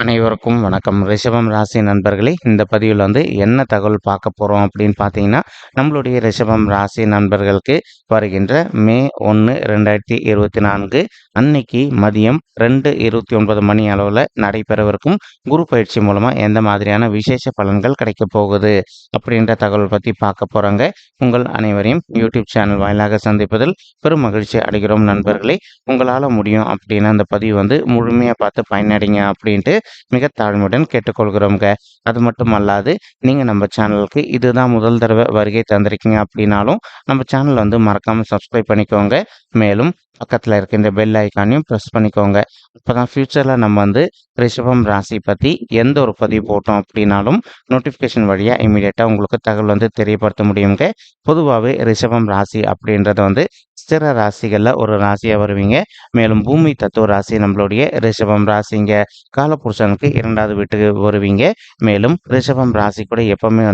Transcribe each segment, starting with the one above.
அனைவருக்கும் வணக்கம். ரிஷபம் ராசி நண்பர்களே, இந்த பதிவில் என்ன தகவல் பார்க்க போகிறோம் அப்படின்னு பார்த்தீங்கன்னா, நம்மளுடைய ரிஷபம் ராசி நண்பர்களுக்கு வருகின்ற மே 1, 2024 அன்னைக்கு மதியம் 2:29 மணி அளவில் நடைபெறவிருக்கும் குரு பயிற்சி மூலமாக எந்த மாதிரியான விசேஷ பலன்கள் கிடைக்க போகுது அப்படின்ற தகவல் பற்றி பார்க்க போகிறாங்க. உங்கள் அனைவரையும் யூடியூப் சேனல் வாயிலாக சந்திப்பதில் பெரும் மகிழ்ச்சி அடைகிறோம் நண்பர்களே. உங்களால் முடியும் அப்படின்னா அந்த பதிவு முழுமையாக பார்த்து பயனடைங்க அப்படின்ட்டு மிக தாழ்மையுடன் கேட்டுக்கொள்கிறோம்ங்க. அது மட்டும் அல்லாது நீங்கள் நம்ம சேனலுக்கு இதுதான் முதல் தடவை வருகை தந்திருக்கீங்க அப்படின்னாலும் நம்ம சேனல் மறக்காமல் சப்ஸ்கிரைப் பண்ணிக்கோங்க. மேலும் பக்கத்தில் இருக்கின்ற பெல் ஐக்கானையும் ப்ரெஸ் பண்ணிக்கோங்க. அப்போ தான் ஃப்யூச்சரில் நம்ம ரிஷபம் ராசி பற்றி எந்த ஒரு பதிவு போட்டோம் அப்படின்னாலும் நோட்டிஃபிகேஷன் வழியாக இமீடியட்டாக உங்களுக்கு தகவல் தெரியப்படுத்த முடியுங்க. பொதுவாகவே ரிஷபம் ராசி அப்படின்றது ஸ்திர ராசிகளில் ஒரு ராசியாக வருவீங்க. மேலும் பூமி தத்துவ ராசி நம்மளுடைய ரிஷபம் ராசிங்க. காலபுருஷனுக்கு 2வது வீட்டுக்கு வருவீங்க. மேலும் ரிஷபம் ராசி கூட எப்பவுமே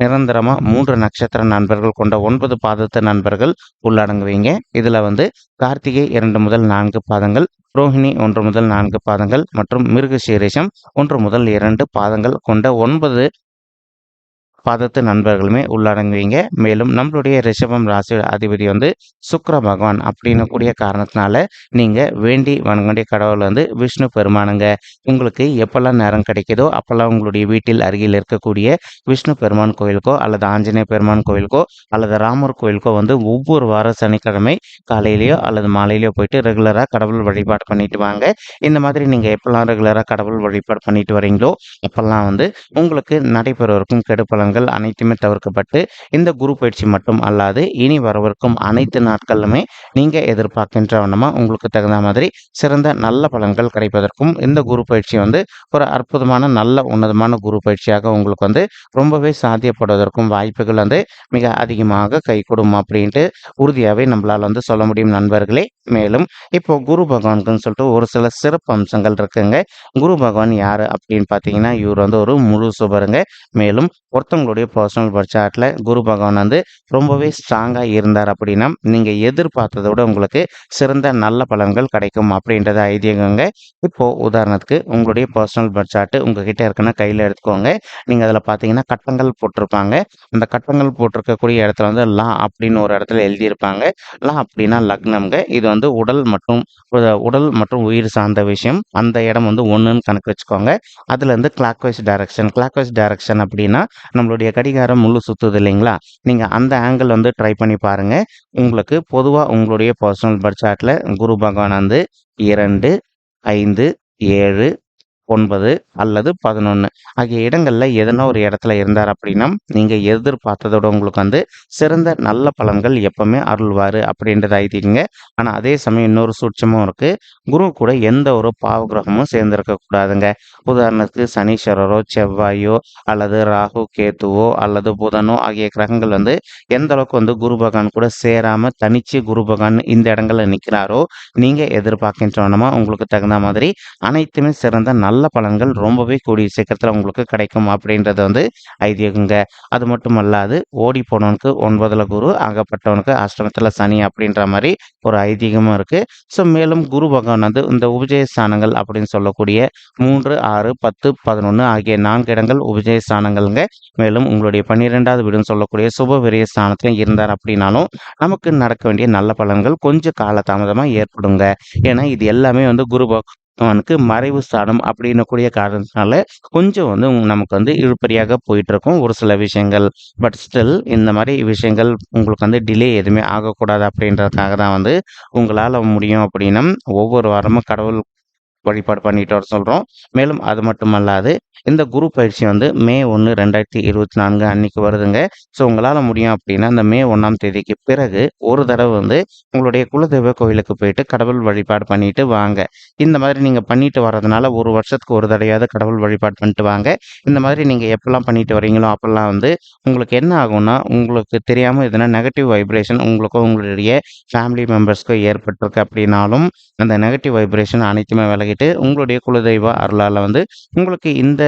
நிரந்தரமாக 3 நட்சத்திர நண்பர்கள் கொண்ட 9 பாதத்து நண்பர்கள் உள்ளடங்குவீங்க. இதில் கார்த்திகை 2 முதல் 4 பாதங்கள், ரோஹிணி 1 முதல் 4 பாதங்கள் மற்றும் மிருகசீரிஷம் 1 முதல் 2 பாதங்கள் கொண்ட 9 பாதத்து நண்பர்களுமே உள்ளடங்குவீங்க. மேலும் நம்மளுடைய ரிஷபம் ராசி அதிபதி சுக்கிர பகவான் அப்படின்னு கூடிய காரணத்தினால நீங்கள் வேண்டி வணங்கக்கூடிய கடவுள் விஷ்ணு பெருமானுங்க. உங்களுக்கு எப்பெல்லாம் நேரம் கிடைக்குதோ அப்போல்லாம் உங்களுடைய வீட்டில் அருகில் இருக்கக்கூடிய விஷ்ணு பெருமான் கோயிலுக்கோ அல்லது ஆஞ்சநேய பெருமான் கோயிலுக்கோ அல்லது ராமர் கோயிலுக்கோ ஒவ்வொரு வார சனிக்கிழமை காலையிலையோ அல்லது மாலையிலையோ போயிட்டு ரெகுலராக கடவுள் வழிபாடு பண்ணிட்டு வாங்க. இந்த மாதிரி நீங்கள் எப்பெல்லாம் ரெகுலராக கடவுள் வழிபாடு பண்ணிட்டு வரீங்களோ அப்பெல்லாம் உங்களுக்கு நடைபெறவிருக்கும் கெடுபலன்கள் அனைத்துமே தவிர்க்கப்பட்டு இந்த குரு பயிற்சி மட்டும் அல்லாது இனி வரவிருக்கும் அனைத்து நாட்களுமே நீங்க எதிர்பார்க்கின்ற வண்ணமா உங்களுக்கு தகுந்த மாதிரி சிறந்த நல்ல பலன்கள் கிடைப்பதற்கும் இந்த குரு பயிற்சி ஒரு அற்புதமான நல்ல உன்னதமான குரு பயிற்சியாக உங்களுக்கு ரொம்பவே சாத்தியப்படுவதற்கும் வாய்ப்புகள் மிக அதிகமாக கைகூடும் அப்படின்ட்டு உறுதியாகவே நம்மளால் சொல்ல முடியும் நண்பர்களே. மேலும் இப்போ குரு பகவானுக்குன்னு சொல்லிட்டு ஒரு சில சிறப்பு அம்சங்கள் இருக்குங்க. குரு பகவான் யாரு அப்படின்னு பார்த்தீங்கன்னா இவர் ஒரு முழு சுபருங்க. மேலும் ஒருத்தவங்களுடைய பர்சனல் பர்த் குரு பகவான் ரொம்பவே ஸ்ட்ராங்காக இருந்தார் அப்படின்னா நீங்கள் எதிர்பார்த்ததை விட உங்களுக்கு சிறந்த நல்ல பலன்கள் கிடைக்கும் அப்படின்றத ஐதீகங்க. இப்போ உதாரணத்துக்கு உங்களுடைய பர்சனல் பர்த் உங்ககிட்ட இருக்குன்னா கையில் எடுத்துக்கோங்க. நீங்கள் அதில் பார்த்தீங்கன்னா கட்டங்கள் போட்டிருப்பாங்க. அந்த கட்டங்கள் போட்டிருக்கக்கூடிய இடத்துல லா அப்படின்னு ஒரு இடத்துல எழுதியிருப்பாங்க. லா அப்படின்னா லக்னம்ங்க. இது உடல் மற்றும் உயிர் சார்ந்த விஷயம். அந்த இடம் 1ன்னு கணக்கு வச்சுக்கோங்க. அதுலேருந்து கிளாக்வைஸ் டைரக்ஷன் அப்படின்னா நம்மளுடைய கடிகாரம் முழு சுத்துது இல்லைங்களா? நீங்கள் அந்த ஆங்கிள் ட்ரை பண்ணி பாருங்க. உங்களுக்கு பொதுவாக உங்களுடைய பர்சனல் பர்த் சார்ட்ல குரு பகவான் 2, 5, 7, 9 அல்லது 11 ஆகிய இடங்கள்ல எதனா ஒரு இடத்துல இருந்தார் அப்படின்னா நீங்க எதிர்பார்த்ததோட உங்களுக்கு சிறந்த நல்ல பலன்கள் எப்பவுமே அருள்வாரு அப்படின்றத ஐதீங்க. ஆனா அதே சமயம் இன்னொரு சூட்சமும் இருக்கு. குரு கூட எந்த ஒரு பாவ கிரகமும் சேர்ந்திருக்க கூடாதுங்க. உதாரணத்துக்கு சனீஸ்வரரோ செவ்வாயோ அல்லது ராகு கேத்துவோ அல்லது புதனோ ஆகிய கிரகங்கள் எந்த அளவுக்கு குரு பகவான் கூட சேராம தனிச்சு குரு பகவான் இந்த இடங்கள்ல நிற்கிறாரோ நீங்க எதிர்பார்க்கின்றவனமா உங்களுக்கு தகுந்த மாதிரி அனைத்துமே சிறந்த நல்ல பலன்கள் ரொம்பவே கூடிய சீக்கிரத்தில் உங்களுக்கு கிடைக்கும் அப்படின்றது ஐதீகங்க. அது மட்டும் அல்லாது ஓடி போனவனுக்கு 9ல குரு, ஆகப்பட்டவனுக்கு அஷ்டமத்தில் சனி அப்படின்ற மாதிரி ஒரு ஐதீகமும் இருக்கு. ஸோ மேலும் குரு பகவான் இந்த உபஜய ஸ்தானங்கள் அப்படின்னு சொல்லக்கூடிய 3, 6, 10, 11 ஆகிய 4 இடங்கள் உபஜய ஸ்தானங்கள்ங்க. மேலும் உங்களுடைய 12வது வீடுன்னு சொல்லக்கூடிய சுப விரய ஸ்தானத்திலும் இருந்தார் அப்படின்னாலும் நமக்கு நடக்க வேண்டிய நல்ல பலன்கள் கொஞ்சம் காலதாமதமாக ஏற்படுங்க. ஏன்னா இது எல்லாமே குரு அவனுக்கு மறைவு ஸ்தானம் அப்படின்னு கூடிய காரணத்தினால கொஞ்சம் நமக்கு இழுபறியாக போயிட்டு இருக்கும் ஒரு சில விஷயங்கள். பட் ஸ்டில் இந்த மாதிரி விஷயங்கள் உங்களுக்கு டிலே எதுவுமே ஆகக்கூடாது அப்படின்றதுக்காக தான் உங்களால் முடியும் அப்படின்னா ஒவ்வொரு வாரமும் கடவுள் வழிபாடு பண்ணிட்டு வர சொல்கிறோம். மேலும் அது மட்டும் அல்லாது இந்த குரு பயிற்சி மே 1, 2024 அன்னைக்கு வருதுங்க. ஸோ உங்களால் முடியும் அப்படின்னா இந்த மே 1ஆம் தேதிக்கு பிறகு ஒரு தடவை உங்களுடைய குலதெய்வ கோயிலுக்கு போயிட்டு கடவுள் வழிபாடு பண்ணிட்டு வாங்க. இந்த மாதிரி நீங்கள் பண்ணிட்டு வர்றதுனால ஒரு வருஷத்துக்கு ஒரு தடவையாவது கடவுள் வழிபாடு பண்ணிட்டு வாங்க. இந்த மாதிரி நீங்கள் எப்பெல்லாம் பண்ணிட்டு வரீங்களோ அப்பெல்லாம் உங்களுக்கு என்ன ஆகும்னா உங்களுக்கு தெரியாமல் எதனா நெகட்டிவ் வைப்ரேஷன் உங்களுக்கோ உங்களுடைய ஃபேமிலி மெம்பர்ஸ்க்கோ ஏற்பட்டிருக்கு அப்படின்னாலும் அந்த நெகட்டிவ் வைப்ரேஷன் அனைத்துமே விலகிட்டு தெரிஞ்சுக்கிட்டு உங்களுடைய குலதெய்வ அருளால வந்து உங்களுக்கு இந்த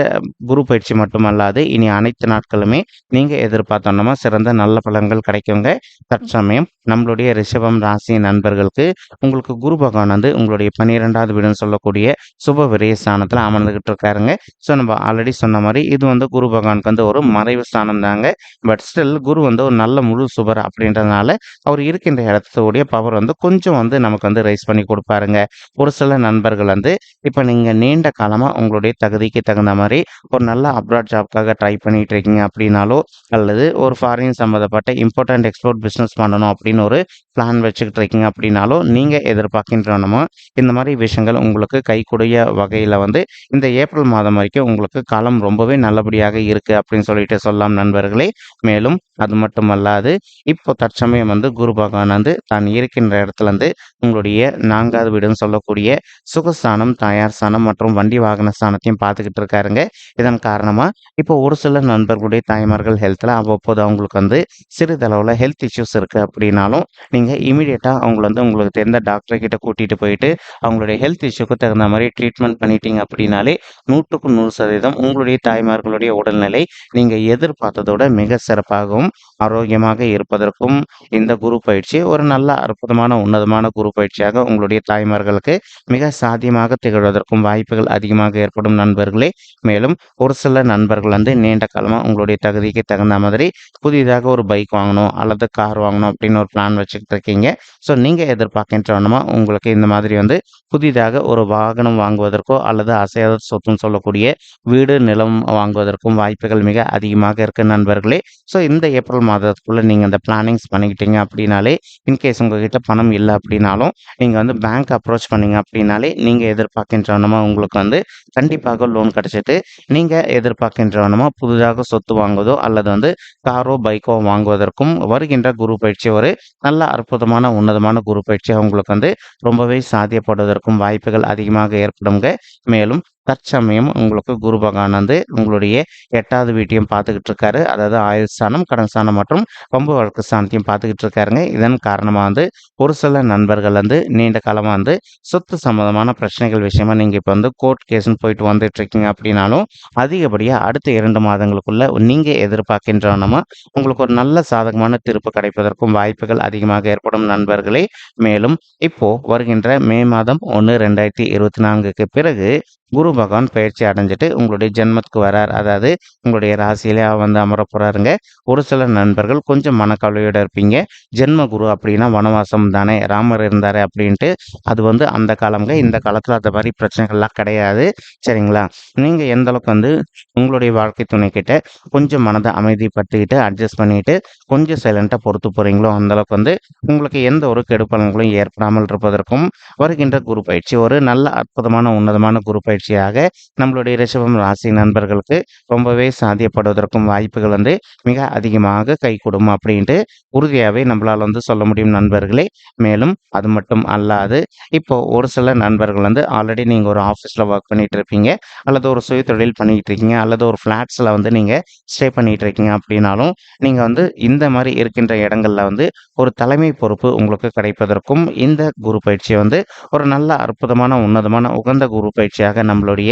குரு பயிற்சி மட்டுமல்லாது இனி அனைத்து நாட்களுமே நீங்க எதிர்பார்த்தோன்னா சிறந்த நல்ல பலன்கள் கிடைக்குங்க. தற்சமயம் நம்மளுடைய ரிஷபம் ராசி நண்பர்களுக்கு உங்களுக்கு குரு பகவான் வந்து உங்களுடைய 12வது வீடுன்னு சொல்லக்கூடிய சுப விரய ஸ்தானத்துல அமர்ந்துகிட்டு இருக்காருங்க. ஸோ நம்ம ஆல்ரெடி சொன்ன மாதிரி இது வந்து குரு பகவானுக்கு வந்து ஒரு மறைவு ஸ்தானம் தாங்க. பட் ஸ்டில் குரு வந்து ஒரு நல்ல முழு சுபர் அப்படின்றதுனால அவர் இருக்கின்ற இடத்துடைய பவர் வந்து கொஞ்சம் வந்து நமக்கு வந்து ரைஸ் பண்ணி கொடுப்பாருங்க. ஒரு சில நண்பர்கள் வந்து இப்போ நீங்க நீண்ட காலமா உங்களுடைய தகுதிக்கு தகுந்த மாதிரி ஒரு நல்ல அப்ராட் ஜாப்க்காக ட்ரை பண்ணிட்டு இருக்கீங்க அப்படின்னாலோ, அல்லது ஒரு ஃபாரின் சம்மந்தப்பட்ட இம்போர்ட்டன்ட் எக்ஸ்போர்ட் பிஸ்னஸ் பண்ணணும் அப்படின்னு ஒரு பிளான் வச்சுக்கிட்டு இருக்கீங்க அப்படின்னாலோ, நீங்க எதிர்பார்க்கின்றனமோ இந்த மாதிரி விஷயங்கள் உங்களுக்கு கைக்கூடிய வகையில வந்து இந்த ஏப்ரல் மாதம் வரைக்கும் உங்களுக்கு காலம் ரொம்பவே நல்லபடியாக இருக்கு அப்படின்னு சொல்லிட்டு சொல்லலாம் நண்பர்களே. மேலும் அது மட்டுமல்லாது இப்போ தற்சமயம் வந்து குரு பகவான் வந்து தான் இருக்கின்ற இடத்துல இருந்து உங்களுடைய 4வது வீடுன்னு சொல்லக்கூடிய சுகஸ்தானம், தாயார் ஸ்தானம் மற்றும் வண்டி வாகன ஸ்தானத்தையும் பார்த்துக்கிட்டு இருக்காருங்க. இதன் காரணமா இப்போ ஒரு சில நண்பர்களுடைய தாய்மார்கள் ஹெல்த்ல அவ்வப்போது அவங்களுக்கு வந்து சிறிதளவுல ஹெல்த் இஷ்யூஸ் இருக்கு அப்படின்னாலும் நீங்க இமீடியட்டா அவங்கள வந்து உங்களுக்கு தெரிந்த டாக்டர் கிட்ட கூட்டிட்டு போயிட்டு அவங்களுடைய ஹெல்த் இஷ்யூக்கு தகுந்த மாதிரி ட்ரீட்மெண்ட் பண்ணிட்டீங்க அப்படின்னாலே 100க்கு 100% உங்களுடைய தாய்மார்களுடைய உடல்நிலை நீங்க எதிர்பார்த்ததோட மிக சிறப்பாகவும் ஆரோக்கியமாக இருப்பதற்கும் இந்த குரு பயிற்சி ஒரு நல்ல அற்புதமான உன்னதமான குரு பயிற்சியாக உங்களுடைய தாய்மார்களுக்கு மிக சாத்தியமாக திகழ்வதற்கும் வாய்ப்புகள் அதிகமாக ஏற்படும் நண்பர்களே. மேலும் ஒரு சில நண்பர்கள் வந்து நீண்ட காலமா உங்களுடைய தகுதிக்கு தகுந்த மாதிரி புதிதாக ஒரு பைக் வாங்கணும் அல்லது கார் வாங்கணும் அப்படின்னு ஒரு பிளான் வச்சுக்கிட்டு இருக்கீங்க. ஸோ நீங்க எதிர்பார்க்கின்றனமா உங்களுக்கு இந்த மாதிரி வந்து புதிதாக ஒரு வாகனம் வாங்குவதற்கோ அல்லது அசையாத சொத்துன்னு சொல்லக்கூடிய வீடு நிலம் வாங்குவதற்கும் வாய்ப்புகள் மிக அதிகமாக இருக்கு நண்பர்களே. ஸோ இந்த ஏப்ரல் மாதத்துக்குள்ள நீங்க இந்த பிளானிங்ஸ் பண்ணிக்கிட்டீங்க அப்படின்னாலே இன்கேஸ் உங்ககிட்ட பணம் இல்லை அப்படின்னாலும் நீங்க வந்து பேங்க் அப்ரோச் பண்ணீங்க அப்படின்னாலே நீங்க எதிர்பார்க்கின்றனமா உங்களுக்கு வந்து கண்டிப்பாக லோன் கிடைச்சிட்டு நீங்க எதிர்பார்க்கின்றனமா புதிதாக சொத்து வாங்குவதோ அல்லது வந்து காரோ பைக்கோ வாங்குவதற்கும் வருகின்ற குரு பயிற்சி ஒரு நல்ல அற்புதமான உன்னதமான குரு பயிற்சியாக உங்களுக்கு வந்து ரொம்பவே சாத்தியப்படுவதற்கும் வாய்ப்புகள் அதிகமாக ஏற்படுங்க. மேலும் தற்சமயம் உங்களுக்கு குரு பகவான் வந்து உங்களுடைய 8வது வீட்டையும் பார்த்துக்கிட்டு இருக்காரு. அதாவது ஆயுள் ஸ்தானம், கடன் ஸ்தானம் மற்றும் பம்பு வழக்கு ஸ்தானத்தையும் பார்த்துக்கிட்டு இருக்காருங்க. இதன் காரணமா வந்து ஒரு சில நண்பர்கள் வந்து நீண்ட காலமா வந்து சொத்து சம்பந்தமான பிரச்சனைகள் விஷயமா நீங்க இப்போ வந்து கோர்ட் கேஸ்ன்னு போயிட்டு வந்துட்டு இருக்கீங்க அப்படின்னாலும் அதிகப்படியா அடுத்த 2 மாதங்களுக்குள்ள நீங்க எதிர்பார்க்கின்றனமா உங்களுக்கு ஒரு நல்ல சாதகமான தீர்ப்பு கிடைப்பதற்கும் வாய்ப்புகள் அதிகமாக ஏற்படும் நண்பர்களே. மேலும் இப்போ வருகின்ற மே மாதம் 1 2024க்கு பிறகு குரு பகவான் பயிற்சி அடைஞ்சிட்டு உங்களுடைய ஜென்மத்துக்கு வரார். அதாவது உங்களுடைய ராசியிலே வந்து அமர போறாருங்க. ஒரு சில நண்பர்கள் கொஞ்சம் மனக்கவலையோட இருப்பீங்க. ஜென்ம குரு அப்படின்னா வனவாசம் தானே, ராமர் இருந்தாரு அப்படின்ட்டு. அது வந்து அந்த காலம்ங்க. இந்த காலத்துல அந்த மாதிரி பிரச்சனைகள்லாம் கிடையாது. சரிங்களா? நீங்க எந்த அளவுக்கு வந்து உங்களுடைய வாழ்க்கை துணை கிட்ட கொஞ்சம் மனதை அமைதிப்படுத்திக்கிட்டு அட்ஜஸ்ட் பண்ணிட்டு கொஞ்சம் சைலண்டா பொறுத்து போறீங்களோ அந்த அளவுக்கு வந்து உங்களுக்கு எந்த ஒரு கெடுபலன்களும் ஏற்படாமல் இருப்பதற்கும் வருகின்ற குரு பயிற்சி ஒரு நல்ல அற்புதமான உன்னதமான குரு பயிற்சியாக நம்மளுடைய ரிஷபம் ராசி நண்பர்களுக்கு ரொம்பவே சாத்தியப்படுவதற்கும் வாய்ப்புகள் வந்து மிக அதிகமாக கைகூடும் அப்படின்ட்டு உறுதியாகவே நம்மளால் வந்து சொல்ல முடியும் நண்பர்களே. மேலும் அது மட்டும் அல்லாது இப்போ ஒரு சில நண்பர்கள் வந்து ஆல்ரெடி நீங்கள் ஒரு ஆஃபீஸில் ஒர்க் பண்ணிட்டு இருப்பீங்க அல்லது ஒரு சுய தொழில் பண்ணிட்டு இருக்கீங்க அல்லது ஒரு ஃப்ளாட்ஸில் வந்து நீங்கள் ஸ்டே பண்ணிட்டு இருக்கீங்க அப்படின்னாலும் நீங்கள் வந்து இந்த மாதிரி இருக்கின்ற இடங்கள்ல வந்து ஒரு தலைமை பொறுப்பு உங்களுக்கு கிடைப்பதற்கும் இந்த குரு பயிற்சியை வந்து ஒரு நல்ல அற்புதமான உன்னதமான உகந்த குரு பயிற்சியாக நம்மளுடைய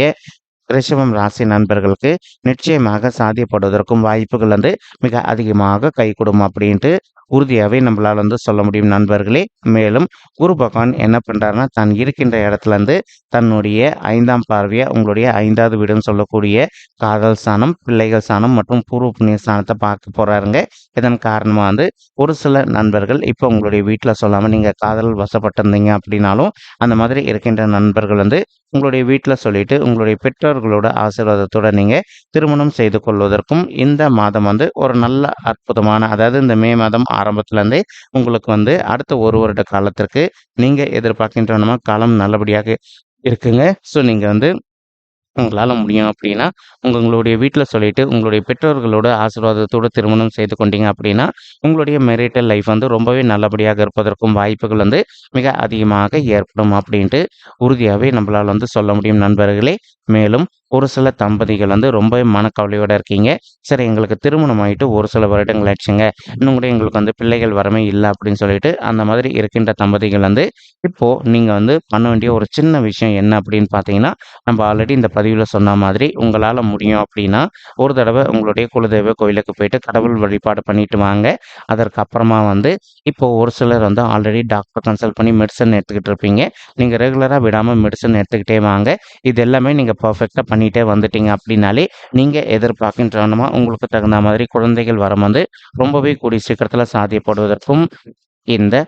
ரிஷபம் ராசி நண்பர்களுக்கு நிச்சயமாக சாத்தியப்படுவதற்கும் வாய்ப்புகள் வந்து மிக அதிகமாக கைகூடும் அப்படின்ட்டு உறுதியாகவே நம்மளால் வந்து சொல்ல முடியும் நண்பர்களே. மேலும் குரு பகவான் என்ன பண்றாருன்னா தான் இருக்கின்ற இடத்துல இருந்து தன்னுடைய 5ஆம் பார்வையை உங்களுடைய 5வது வீடுன்னு சொல்லக்கூடிய காதல் ஸ்தானம், பிள்ளைகள் ஸ்தானம் மற்றும் பூர்வ புண்ணிய ஸ்தானத்தை பார்க்க போறாருங்க. இதன் காரணமா வந்து ஒரு சில நண்பர்கள் இப்போ உங்களுடைய வீட்டில் சொல்லாம நீங்க காதல் வசப்பட்டிருந்தீங்க அப்படின்னாலும் அந்த மாதிரி இருக்கின்ற நண்பர்கள் வந்து உங்களுடைய வீட்டில் சொல்லிட்டு உங்களுடைய பெற்றோர்களோட ஆசீர்வாதத்தோட நீங்க திருமணம் செய்து கொள்வதற்கும் இந்த மாதம் வந்து ஒரு நல்ல அற்புதமான, அதாவது இந்த மே மாதம் ஆரம்பத்துல இருந்தே உங்களுக்கு வந்து அடுத்த 1 வருட காலத்திற்கு நீங்க எதிர்பார்க்கின்ற காலம் நல்லபடியாக இருக்குங்க. ஸோ நீங்க வந்து உங்களால முடியும் அப்படின்னா உங்களுடைய வீட்டில் சொல்லிட்டு உங்களுடைய பெற்றோர்களோட ஆசீர்வாதத்தோடு திருமணம் செய்து கொண்டீங்க அப்படின்னா உங்களுடைய மெரிட்டல் லைஃப் வந்து ரொம்பவே நல்லபடியாக இருப்பதற்கும் வாய்ப்புகள் வந்து மிக அதிகமாக ஏற்படும் அப்படின்ட்டு உறுதியாகவே நம்மளால் வந்து சொல்ல முடியும் நண்பர்களே. மேலும் ஒரு சில தம்பதிகள் வந்து ரொம்பவே மனக்கவலையோட இருக்கீங்க. சரி எங்களுக்கு திருமணம் ஆயிட்டு ஒரு சில வருடங்கள் ஆயிடுச்சுங்க. இன்னும் கூட எங்களுக்கு வந்து பிள்ளைகள் வரமே இல்ல அப்படின்னு சொல்லிட்டு, அந்த மாதிரி இருக்கின்ற தம்பதிகள் வந்து, இப்போ நீங்க வந்து பண்ண வேண்டிய ஒரு சின்ன விஷயம் என்ன அப்படின்னு பார்த்தீங்கன்னா, நம்ம ஆல்ரெடி இந்த பதிவுல சொன்ன மாதிரி உங்களால முடியும் அப்படின்னா, ஒரு தடவ உங்களுடைய குலதெய்வ கோயிலுக்கு போயிட்டு கடவுள் வழிபாடு பண்ணிட்டு வாங்க. அதற்கு அப்புறமா வந்து இப்போ ஒரு சிலர் வந்து ஆல்ரெடி டாக்டர் கன்சல்ட் பண்ணி மெடிசன் எடுத்துக்கிட்டு இருப்பீங்க. நீங்க ரெகுலரா விடாம மெடிசன் எடுத்துக்கிட்டே வாங்க. இது எல்லாமே நீங்க பெர்ஃபெக்ட்டா பண்ணிட்டே வந்துட்டீங்க அப்படின்னாலே, நீங்க எதிர்பார்க்கின்றனமா உங்களுக்கு தகுந்த மாதிரி குழந்தைகள் வரம் வந்து ரொம்பவே கூடிய சீக்கிரத்தில சாத்தியப்படுவதற்கும் இந்த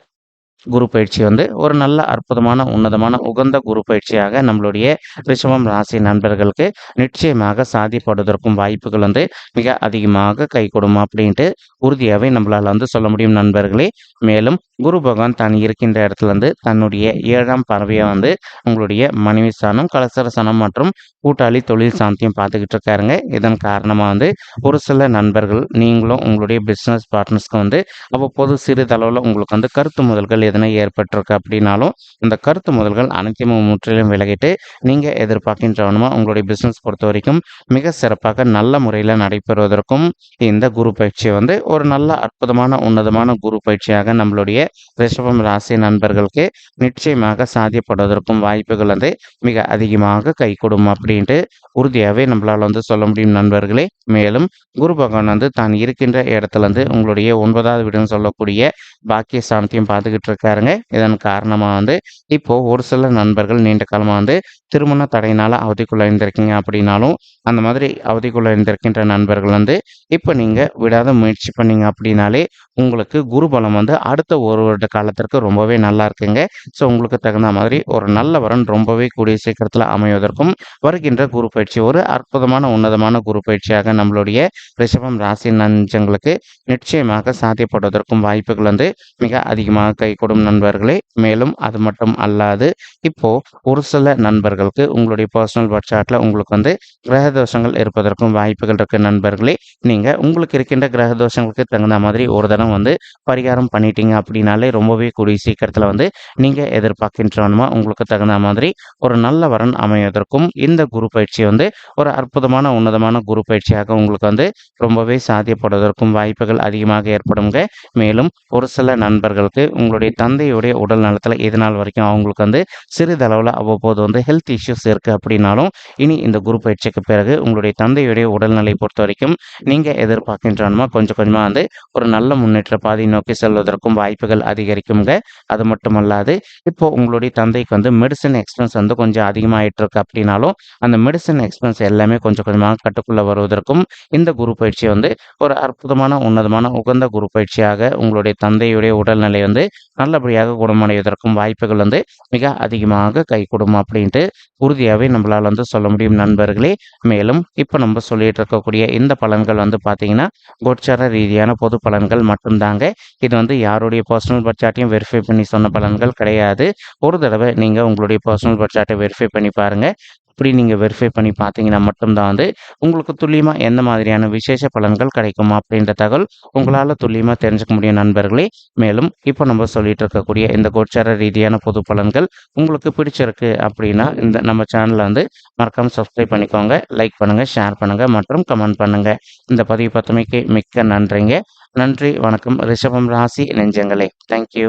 குரு பயிற்சி வந்து ஒரு நல்ல அற்புதமான, உன்னதமான, உகந்த குரு பயிற்சியாக நம்மளுடைய ரிஷபம் ராசி நண்பர்களுக்கு நிச்சயமாக சாத்தியப்படுவதற்கும் வாய்ப்புகள் வந்து மிக அதிகமாக கைகூடும் அப்படின்ட்டு உறுதியாவே நம்மளால வந்து சொல்ல முடியும் நண்பர்களே. மேலும் குரு பகவான் தான் இருக்கின்ற இடத்துல வந்து தன்னுடைய 7ஆம் பார்வையா வந்து உங்களுடைய மனைவி ஸ்தானம், கலசர ஸ்தானம் மற்றும் கூட்டாளி தொழில் ஸ்தானத்தையும் பார்த்துக்கிட்டு இருக்காருங்க. இதன் காரணமா வந்து ஒரு சில நண்பர்கள் நீங்களும் உங்களுடைய பிசினஸ் பார்ட்னர்ஸ்க்கு வந்து அவ்வப்போது சிறிதளவுல உங்களுக்கு வந்து கருத்து மோதல்கள் எதனா ஏற்பட்டிருக்கு அப்படின்னாலும், அந்த கருத்து மோதல்கள் அனைத்தையும் முற்றிலும் விலகிட்டு, நீங்க எதிர்பார்க்கின்றவனமா உங்களுடைய பிசினஸ் பொறுத்தவரைக்கும் மிக சிறப்பாக நல்ல முறையில நடைபெறுவதற்கும், இந்த குரு பயிற்சி வந்து ஒரு நல்ல அற்புதமான, உன்னதமான குரு பயிற்சியாக நம்மளுடைய ரிஷபம் ராசி நண்பர்களுக்கு நிச்சயமாக சாத்தியப்படுவதற்கும் வாய்ப்புகள் வந்து மிக அதிகமாக கைகூடும் அப்படின்ட்டு உறுதியாவே நம்மளால வந்து சொல்ல முடியும் நண்பர்களே. மேலும் குரு பகவான் வந்து தான் இருக்கின்ற இடத்துல இருந்து உங்களுடைய 9வது வீடுன்னு சொல்லக்கூடிய பாக்கிய ஸ்தானத்தையும் பார்த்துக்கிட்டு இருக்காருங்க. இதன் காரணமா வந்து இப்போ ஒரு சில நண்பர்கள் நீண்ட காலமா வந்து திருமண தடையினால அவதிக்குள்ள இருந்திருக்கீங்க அப்படின்னாலும், அந்த மாதிரி அவதிக்குள்ள இருந்திருக்கின்ற நண்பர்கள் வந்து இப்ப நீங்க விடாத முயற்சி பண்ணீங்க அப்படின்னாலே, உங்களுக்கு குரு பலம் வந்து அடுத்த 1 வருட காலத்திற்கு ரொம்பவே நல்லா இருக்குங்க. ஸோ உங்களுக்கு தகுந்த மாதிரி ஒரு நல்ல வரன் ரொம்பவே கூடிய சீக்கிரத்தில அமைவதற்கும், வருகின்ற குரு பயிற்சி ஒரு அற்புதமான, உன்னதமான குரு பயிற்சியாக நம்மளுடைய ரிஷபம் ராசி நஞ்சங்களுக்கு நிச்சயமாக சாத்தியப்படுவதற்கும் வாய்ப்புகள் வந்து மிக அதிகமாக கைகூடும் நண்பர்களே. மேலும் அது மட்டும் அல்லாது, இப்போ ஒரு சில நண்பர்களுக்கு உங்களுடைய பர்சனல் பர்த் சார்ட்ல உங்களுக்கு வந்து கிரக தோஷங்கள் இருப்பதற்கும் வாய்ப்புகள் இருக்கு நண்பர்களே. நீங்க உங்களுக்கு இருக்கின்ற கிரக தோஷங்களுக்கு தகுந்த மாதிரி ஒரு தடவ வந்து பரிகாரம் பண்ணிட்டீங்க அப்படின்னாலே, ரொம்பவே கூடிய சீக்கிரத்தில வந்து நீங்க எதிர்பார்க்கின்றவனமா உங்களுக்கு தகுந்த மாதிரி ஒரு நல்ல வரன் அமைவதற்கும், இந்த குரு பயிற்சி வந்து ஒரு அற்புதமான, உன்னதமான குரு பயிற்சியாக உங்களுக்கு வந்து ரொம்பவே சாத்தியப்படுவதற்கும் வாய்ப்புகள் அதிகமாக ஏற்படுங்க. மேலும் ஒரு சில நண்பர்களுக்கு உங்களுடைய தந்தையுடைய உடல் நலத்தில இதுநாள் வரைக்கும் அவங்களுக்கு வந்து சிறிதளவுல அவ்வப்போது வந்து ஹெல்த் இஷ்யூஸ் இருக்கு அப்படின்னாலும், இனி இந்த குரு பயிற்சிக்கு பிறகு உங்களுடைய தந்தையுடைய உடல்நிலை பொறுத்தவரைக்கும் நீங்க எதிர்பார்க்கின்றனமா கொஞ்சம் கொஞ்சமா வந்து ஒரு நல்ல முன்னேற்ற பாதை நோக்கி செல்வதற்கும் வாய்ப்புகள் அதிகரிக்குங்க. அது மட்டுமல்லாது, இப்போ உங்களுடைய தந்தைக்கு வந்து மெடிசின் எக்ஸ்பென்ஸ் வந்து கொஞ்சம் அதிகமாயிட்டு இருக்கு அப்படின்னாலும், அந்த மெடிசின் எக்ஸ்பென்ஸ் எல்லாமே கொஞ்சம் கொஞ்சமாக கட்டுக்குள்ள வருவதற்கும், இந்த குரு பயிற்சி வந்து ஒரு அற்புதமான, உன்னதமான, உகந்த குரு பயிற்சியாக உங்களுடைய தந்தையுடைய உடல்நிலை வந்து நல்லபடியாக குணமடைவதற்கும் வாய்ப்புகள் வந்து மிக அதிகமாக கைகூடும் அப்படின்ட்டு உறுதியாவே நம்மளால வந்து சொல்ல முடியும் நண்பர்களே. மேலும் இப்ப நம்ம சொல்லிட்டு இருக்கக்கூடிய இந்த பலன்கள் வந்து பார்த்தீங்கன்னா, கோச்சார ரீதியான பொது பலன்கள் மட்டும்தாங்க. இது வந்து யாருடைய பர்சனல் பர்த் சார்ட்டையும் வெரிஃபை பண்ணி சொன்ன பலன்கள் கிடையாது. ஒரு தடவை நீங்க உங்களுடைய பர்சனல் பர்த் சார்ட்டை வெரிஃபை பண்ணி பாருங்க. அப்படி நீங்க வெரிஃபை பண்ணி பார்த்தீங்கன்னா மட்டும் தான் வந்து உங்களுக்கு துல்லியமா எந்த மாதிரியான விசேஷ பலன்கள் கிடைக்கும் அப்படின்ற தகவல் உங்களால துல்லியமா தெரிஞ்சுக்க முடியும் நண்பர்களே. மேலும் இப்போ நம்ம சொல்லிட்டு இருக்கக்கூடிய இந்த கோச்சார ரீதியான பொது பலன்கள் உங்களுக்கு பிடிச்சிருக்கு அப்படின்னா, இந்த நம்ம சேனலை வந்து மறக்காம சப்ஸ்கிரைப் பண்ணிக்கோங்க. லைக் பண்ணுங்க, ஷேர் பண்ணுங்க மற்றும் கமெண்ட் பண்ணுங்க. இந்த பதிவு பார்த்தமைக்கு மிக்க நன்றிங்க. நன்றி, வணக்கம். ரிஷபம் ராசி நெஞ்சங்களே. தேங்க்யூ.